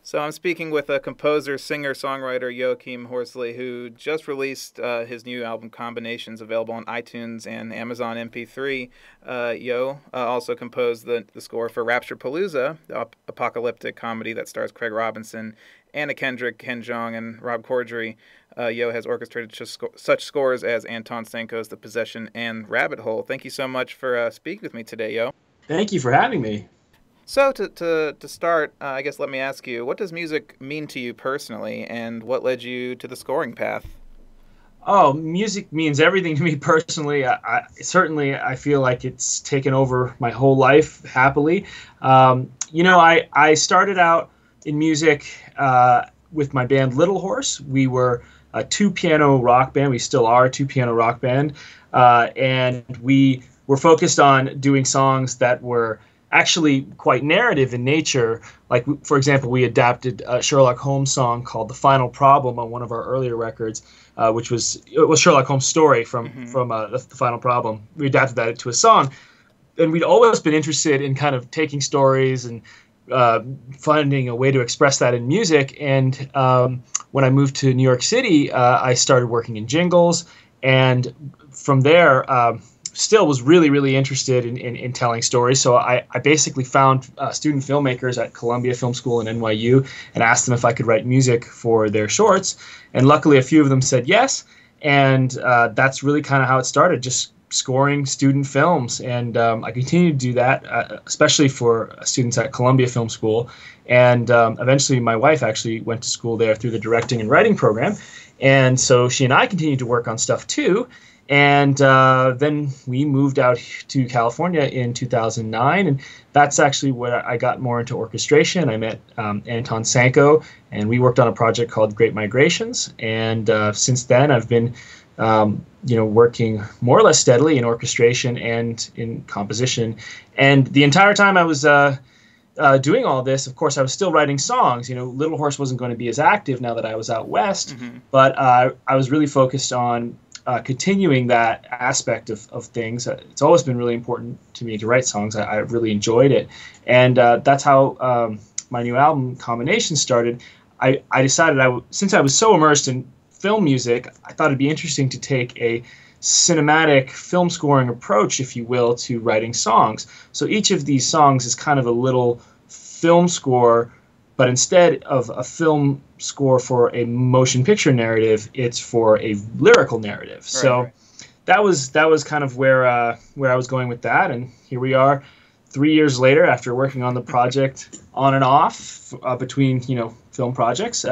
So I'm speaking with a composer, singer, songwriter, Joachim Horsley, who just released his new album Combinations, available on iTunes and Amazon MP3. Yo also composed the score for Rapture-Palooza, the apocalyptic comedy that stars Craig Robinson, Anna Kendrick, Ken Jeong, and Rob Corddry. Yo has orchestrated such scores as Anton Senko's The Possession and Rabbit Hole. Thank you so much for speaking with me today, Yo. Thank you for having me. So to start, I guess let me ask you, what does music mean to you personally, and what led you to the scoring path? Oh, music means everything to me personally. I feel like it's taken over my whole life happily. I started out in music with my band Little Horse. We were a two-piano rock band. We still are a two-piano rock band. And we were focused on doing songs that were actually quite narrative in nature. Like, for example, we adapted a Sherlock Holmes song called "The Final Problem" on one of our earlier records, which was Sherlock Holmes' story from the Final Problem. We adapted that into a song, and we'd always been interested in kind of taking stories and finding a way to express that in music. And when I moved to New York City, I started working in jingles, and from there, still was really, really interested in telling stories. So I basically found student filmmakers at Columbia Film School and NYU and asked them if I could write music for their shorts. And luckily, a few of them said yes. And that's really kind of how it started, just scoring student films. And I continue to do that, especially for students at Columbia Film School. And eventually, my wife actually went to school there through the directing and writing program. And so she and I continued to work on stuff too. And then we moved out to California in 2009, and that's actually where I got more into orchestration. I met Anton Senko, and we worked on a project called Great Migrations. And since then, I've been, working more or less steadily in orchestration and in composition. And the entire time I was doing all this, of course, I was still writing songs. Little Horse wasn't going to be as active now that I was out west, but I was really focused on continuing that aspect of things. It's always been really important to me to write songs. I really enjoyed it. And that's how my new album, Combinations, started. I decided, since I was so immersed in film music, I thought it'd be interesting to take a cinematic film scoring approach, if you will, to writing songs. So each of these songs is kind of a little film score, but instead of a film score for a motion picture narrative, it's for a lyrical narrative. So that was kind of where I was going with that, and here we are, 3 years later, after working on the project on and off between film projects.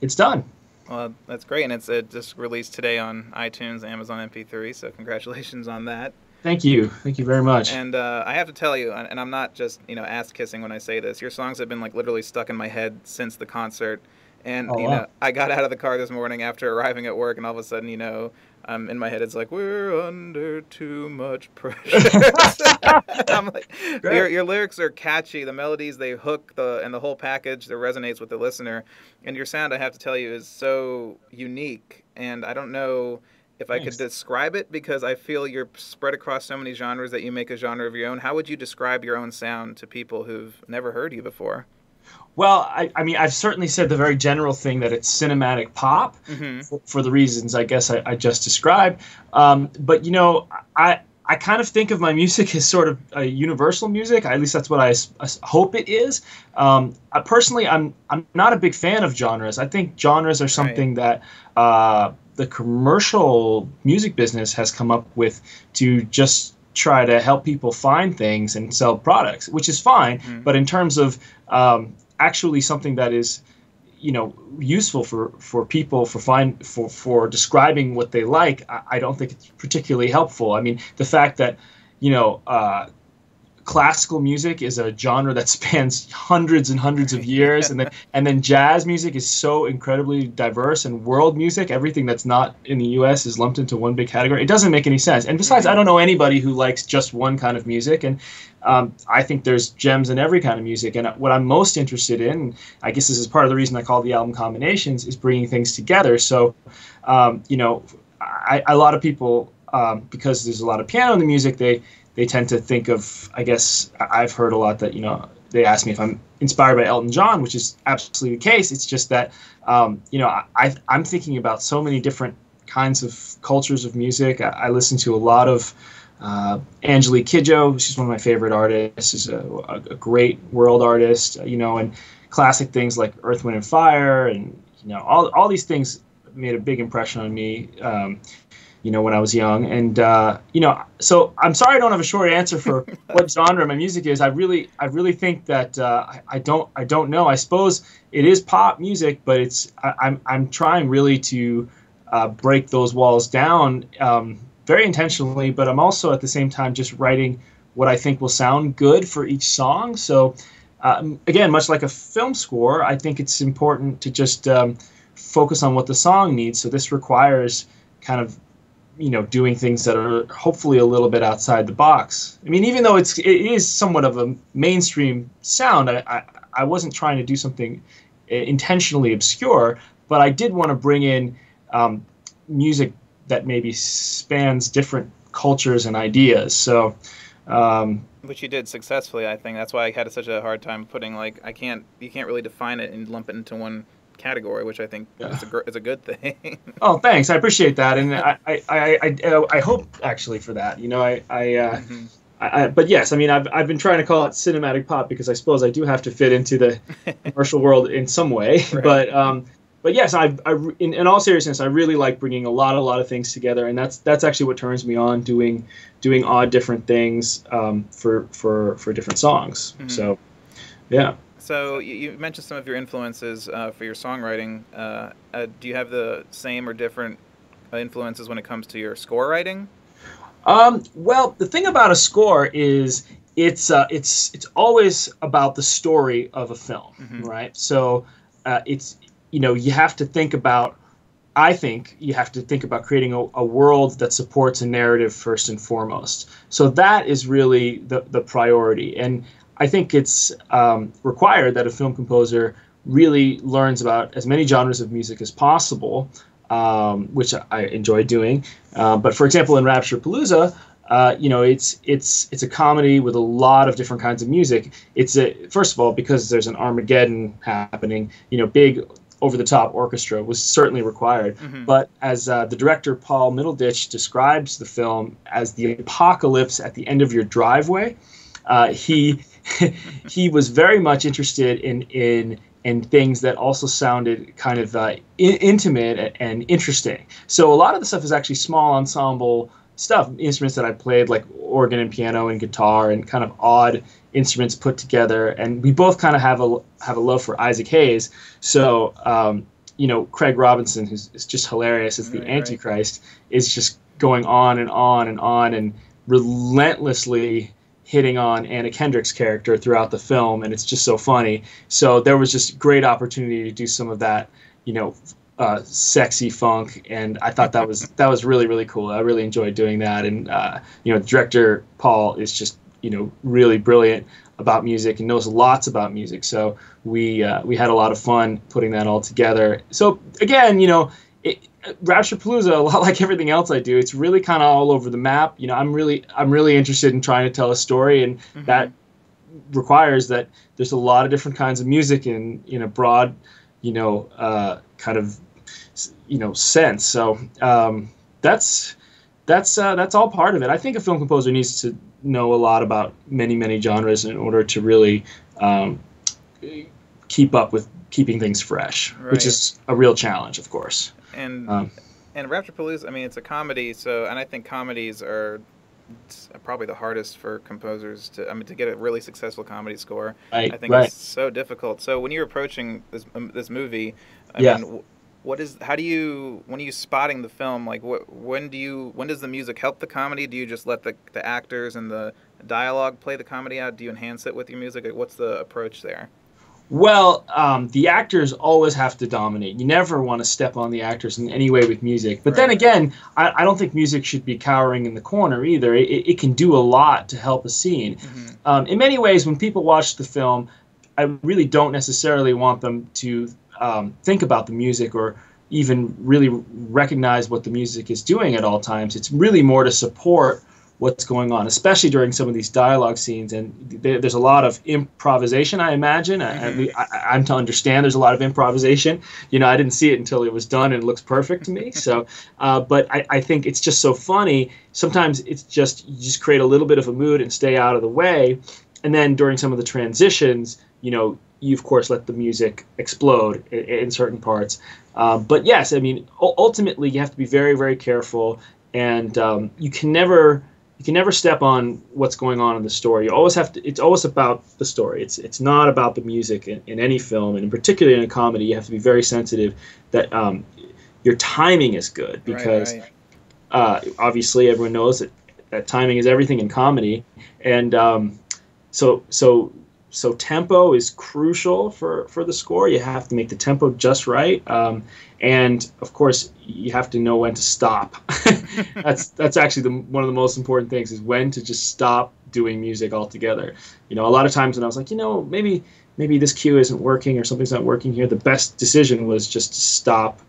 It's done. Well, that's great, and it just released today on iTunes, Amazon MP3. So congratulations on that. Thank you very much. And I have to tell you, and I'm not just ass kissing when I say this. Your songs have been like literally stuck in my head since the concert. And wow. I got out of the car this morning after arriving at work, and all of a sudden, in my head it's like, we're under too much pressure. I'm like, your lyrics are catchy, the melodies, they hook, and the whole package that resonates with the listener. And your sound, I have to tell you, is so unique. And I don't know if I could describe it, because I feel you're spread across so many genres that you make a genre of your own. How would you describe your own sound to people who've never heard you before? Well, I mean, I've certainly said the very general thing that it's cinematic pop for the reasons I guess I just described. But I kind of think of my music as sort of a universal music. At least that's what I hope it is. Personally, I'm not a big fan of genres. I think genres are something that the commercial music business has come up with to just try to help people find things and sell products, which is fine. But in terms of actually something that is, useful for people for describing what they like, I don't think it's particularly helpful. I mean, the fact that classical music is a genre that spans hundreds and hundreds of years, and then jazz music is so incredibly diverse, and world music, everything that's not in the U.S. is lumped into one big category. It doesn't make any sense. And besides, I don't know anybody who likes just one kind of music, and I think there's gems in every kind of music. And what I'm most interested in, and I guess this is part of the reason I call the album Combinations, is bringing things together. So, a lot of people, because there's a lot of piano in the music, they tend to think of, I guess I've heard a lot that, they ask me if I'm inspired by Elton John, which is absolutely the case. It's just that, you know, I'm thinking about so many different kinds of cultures of music. I listen to a lot of Angelique Kidjo. She's one of my favorite artists. She's a great world artist, you know, and classic things like Earth, Wind, and Fire, and, you know, all these things made a big impression on me, you know, when I was young. And, you know, so I'm sorry I don't have a short answer for what genre my music is. I really think that I don't know. I suppose it is pop music, but I'm trying really to break those walls down very intentionally, but I'm also at the same time just writing what I think will sound good for each song. So again, much like a film score, I think it's important to just focus on what the song needs. So this requires kind of, you know, doing things that are hopefully a little bit outside the box. I mean, even though it is somewhat of a mainstream sound, I wasn't trying to do something intentionally obscure, but I did want to bring in music that maybe spans different cultures and ideas. So, which you did successfully, I think. That's why I had such a hard time putting, like, you can't really define it and lump it into one category, which I think is a good thing. Oh, thanks. I appreciate that, and I hope actually for that. You know, but yes, I mean, I've been trying to call it cinematic pop because I suppose I do have to fit into the commercial world in some way. Right. But yes, in all seriousness, I really like bringing a lot of things together, and that's actually what turns me on, doing odd different things for different songs. Mm-hmm. So, yeah. So you mentioned some of your influences for your songwriting. Do you have the same or different influences when it comes to your score writing? Well, the thing about a score is it's always about the story of a film, mm-hmm. right? So it's, you know, you have to think about, I think you have to think about creating a world that supports a narrative first and foremost. So that is really the priority. And I think it's required that a film composer really learns about as many genres of music as possible, which I enjoy doing. But for example, in Rapture-Palooza, you know, it's a comedy with a lot of different kinds of music. First of all, because there's an Armageddon happening, you know, big over-the-top orchestra was certainly required. Mm-hmm. But as the director Paul Middleditch describes the film as the apocalypse at the end of your driveway, he was very much interested in things that also sounded kind of intimate and interesting. So a lot of the stuff is actually small ensemble stuff, instruments that I played like organ and piano and guitar and kind of odd instruments put together. And we both kind of have a love for Isaac Hayes. So you know, Craig Robinson, who's just hilarious as the Antichrist, is just going on and on and on and relentlessly hitting on Anna Kendrick's character throughout the film, and it's just so funny. So there was just great opportunity to do some of that, you know, sexy funk, and I thought that was really, really cool. I really enjoyed doing that, and you know, director Paul is just, you know, really brilliant about music and knows lots about music. So we had a lot of fun putting that all together. So again, you know, Rapture-Palooza, a lot like everything else I do, it's really kind of all over the map. You know, I'm really interested in trying to tell a story, and mm-hmm. that requires that there's a lot of different kinds of music in a broad, you know, kind of, you know, sense. So that's all part of it. I think a film composer needs to know a lot about many genres in order to really keep up with keeping things fresh, right. Which is a real challenge, of course. And Rapture-Palooza, I mean, it's a comedy, and I think comedies are probably the hardest for composers to get a really successful comedy score. Right, I think it's so difficult. So when you're approaching this movie, I mean, when are you spotting the film? Like, when does the music help the comedy? Do you just let the actors and the dialogue play the comedy out? Do you enhance it with your music? Like, what's the approach there? Well, the actors always have to dominate. You never want to step on the actors in any way with music. But then again, I don't think music should be cowering in the corner either. It can do a lot to help a scene. Mm-hmm. In many ways, when people watch the film, I really don't necessarily want them to think about the music or even really recognize what the music is doing at all times. It's really more to support what's going on, especially during some of these dialogue scenes. And there's a lot of improvisation, I imagine. I'm to understand there's a lot of improvisation. You know, I didn't see it until it was done, and it looks perfect to me. So, but I think it's just so funny. Sometimes it's just, you just create a little bit of a mood and stay out of the way. And then during some of the transitions, you know, you of course let the music explode in certain parts. But yes, I mean, ultimately you have to be very, very careful, and you can never step on what's going on in the story. You always have to. It's always about the story. It's not about the music in any film, and in particular in a comedy, you have to be very sensitive that your timing is good, because obviously everyone knows that timing is everything in comedy, and so tempo is crucial for the score. You have to make the tempo just right, and of course you have to know when to stop. That's actually one of the most important things, is when to just stop doing music altogether. You know, a lot of times when I was like, you know, maybe this cue isn't working or something's not working here, the best decision was just to stop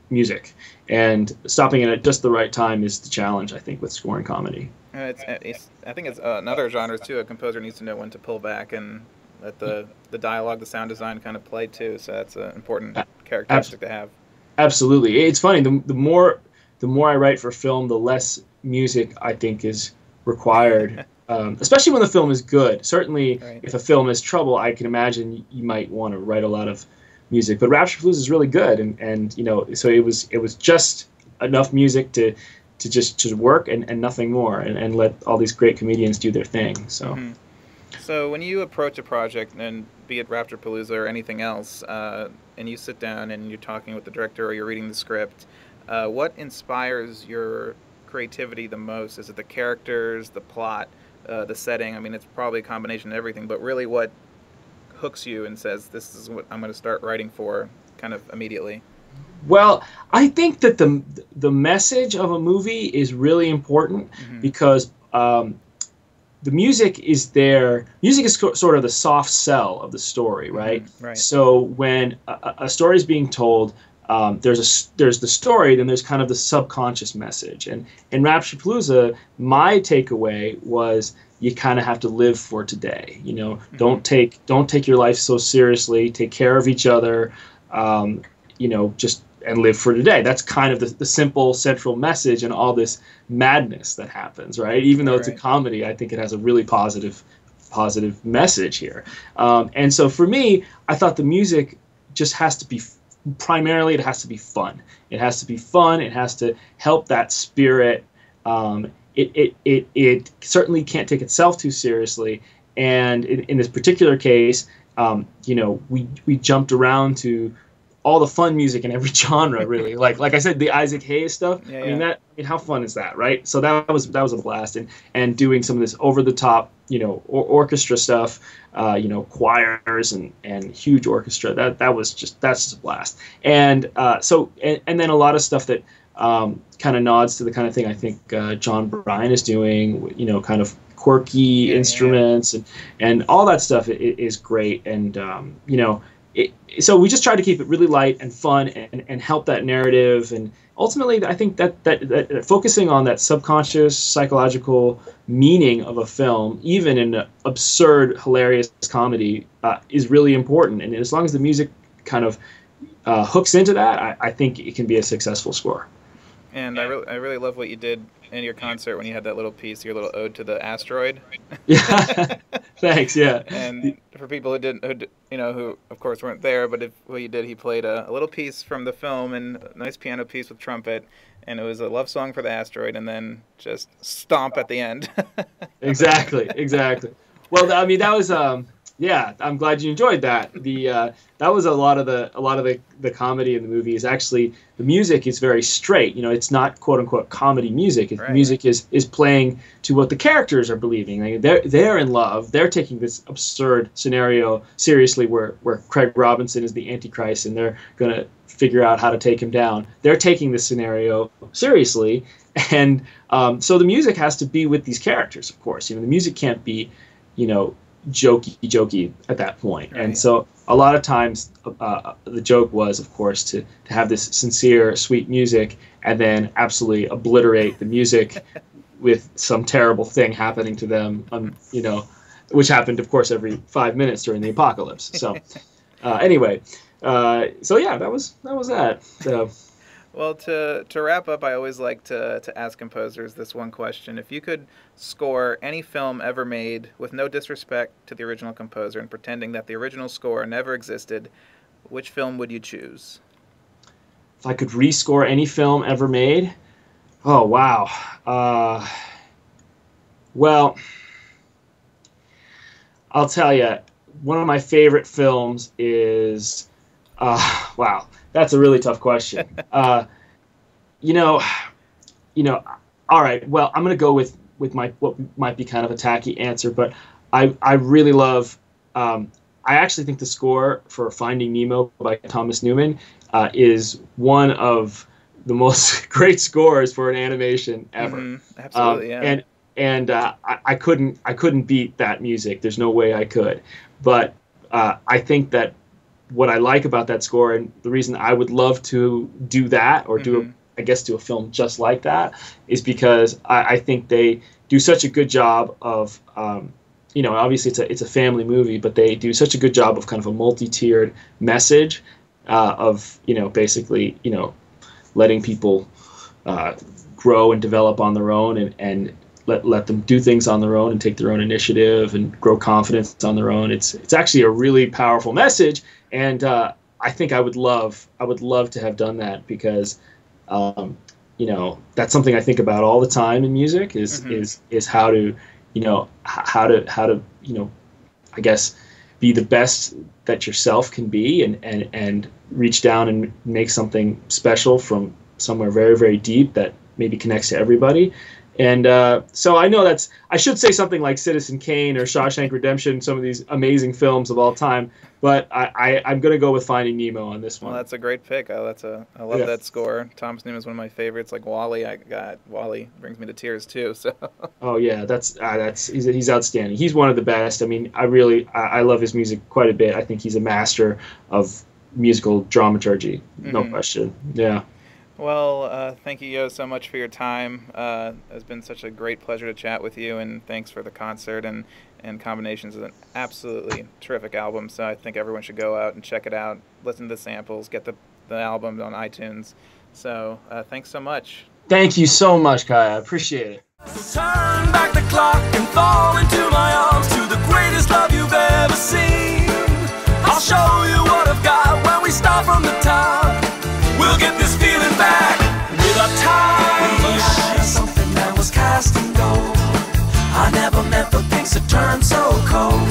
music, and stopping it at just the right time is the challenge, I think, with scoring comedy. I think it's another genre too. A composer needs to know when to pull back and let the dialogue, the sound design kind of play too. So that's an important characteristic to have. Absolutely. It's funny. The more I write for film, the less music I think is required. Especially when the film is good. Certainly, if a film is trouble, I can imagine you might want to write a lot of music. But Rapture-Palooza is really good, and you know, so it was just enough music to work and nothing more, and let all these great comedians do their thing. So, So when you approach a project, and be it Rapture-Palooza or anything else, and you sit down and you're talking with the director or you're reading the script, what inspires your creativity the most? Is it the characters, the plot, the setting? I mean, it's probably a combination of everything, but really what hooks you and says, this is what I'm going to start writing for kind of immediately? Well, I think that the message of a movie is really important, because the music is there. Music is sort of the soft sell of the story, right? Right. So when a story is being told, there's the story, then there's kind of the subconscious message. And in Rapture-Palooza, my takeaway was, you kind of have to live for today. You know, don't take your life so seriously. Take care of each other. You know, and live for today. That's kind of the simple central message in all this madness that happens, right? Even though it's a comedy, I think it has a really positive message here. And so for me, I thought the music just has to be, primarily it has to be fun. It has to be fun. It has to help that spirit. It certainly can't take itself too seriously. And in this particular case, you know, we jumped around to all the fun music in every genre, really. Like I said, the Isaac Hayes stuff. I mean, how fun is that, right? So that was a blast, and doing some of this over the top, you know, orchestra stuff, you know, choirs and huge orchestra. That's just a blast. And so then a lot of stuff that kind of nods to the kind of thing I think John Bryan is doing, you know, kind of quirky instruments and all that stuff is great. And you know. So we just tried to keep it really light and fun and help that narrative. And ultimately, I think that focusing on that subconscious psychological meaning of a film, even in an absurd, hilarious comedy, is really important. And as long as the music kind of hooks into that, I think it can be a successful score. And I really love what you did in your concert when you had that little piece, your little ode to the asteroid. Yeah, thanks. Yeah. And for people who of course weren't there, but what you did, he played a little piece from the film and a nice piano piece with trumpet, and it was a love song for the asteroid, and then just stomp at the end. Exactly. Well, I mean, that was yeah, I'm glad you enjoyed that. That was a lot of the comedy in the movie is actually the music is very straight. You know, it's not quote unquote comedy music. Music is playing to what the characters are believing. Like they're in love. They're taking this absurd scenario seriously, where Craig Robinson is the Antichrist and they're gonna figure out how to take him down. They're taking this scenario seriously, and so the music has to be with these characters. Of course, you know, the music can't be, you know, jokey at that point. Right. And so a lot of times the joke was, of course, to have this sincere, sweet music and then absolutely obliterate the music with some terrible thing happening to them, you know, which happened, of course, every 5 minutes during the apocalypse. So anyway, so yeah, that was that. So. Well, to wrap up, I always like to ask composers this one question. If you could score any film ever made with no disrespect to the original composer and pretending that the original score never existed, which film would you choose? If I could rescore any film ever made? Oh, wow. Well, I'll tell you, one of my favorite films is... wow, that's a really tough question. You know, all right, well, I'm going to go with what might be kind of a tacky answer, but I really love... I actually think the score for Finding Nemo by Thomas Newman is one of the most great scores for an animation ever. Mm-hmm. Absolutely, yeah. And I couldn't beat that music. There's no way I could. But I think that what I like about that score, and the reason I would love to do that or do a film just like that, is because I think they do such a good job of you know, obviously it's a family movie, but they do such a good job of kind of a multi-tiered message of, you know, basically, you know, letting people grow and develop on their own and let them do things on their own and take their own initiative and grow confidence on their own. It's actually a really powerful message, and I think I would love to have done that because you know, that's something I think about all the time in music is how to, you know, how to you know, I guess be the best that yourself can be and reach down and make something special from somewhere very, very deep that maybe connects to everybody. And so I know I should say something like Citizen Kane or Shawshank Redemption, some of these amazing films of all time, but I'm going to go with Finding Nemo on this one. Well, that's a great pick. I love that score. Thomas Newman is one of my favorites. Like Wally, Wally brings me to tears too. So. Oh yeah, he's outstanding. He's one of the best. I mean, I love his music quite a bit. I think he's a master of musical dramaturgy, no question. Yeah. Well, thank you, Yoe, so much for your time. It's been such a great pleasure to chat with you, and thanks for the concert and Combinations is an absolutely terrific album, so I think everyone should go out and check it out, listen to the samples, get the album on iTunes. So thanks so much. Thank you so much, Kai. I appreciate it. Turn back the clock and fall into my arms to the greatest love you've ever seen. I'll show you what I've got when we start from the top. We'll get this feeling back with our time. Something that was cast in gold. I never meant for things to turn so cold.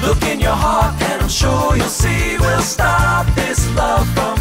Look in your heart and I'm sure you'll see we'll stop this love from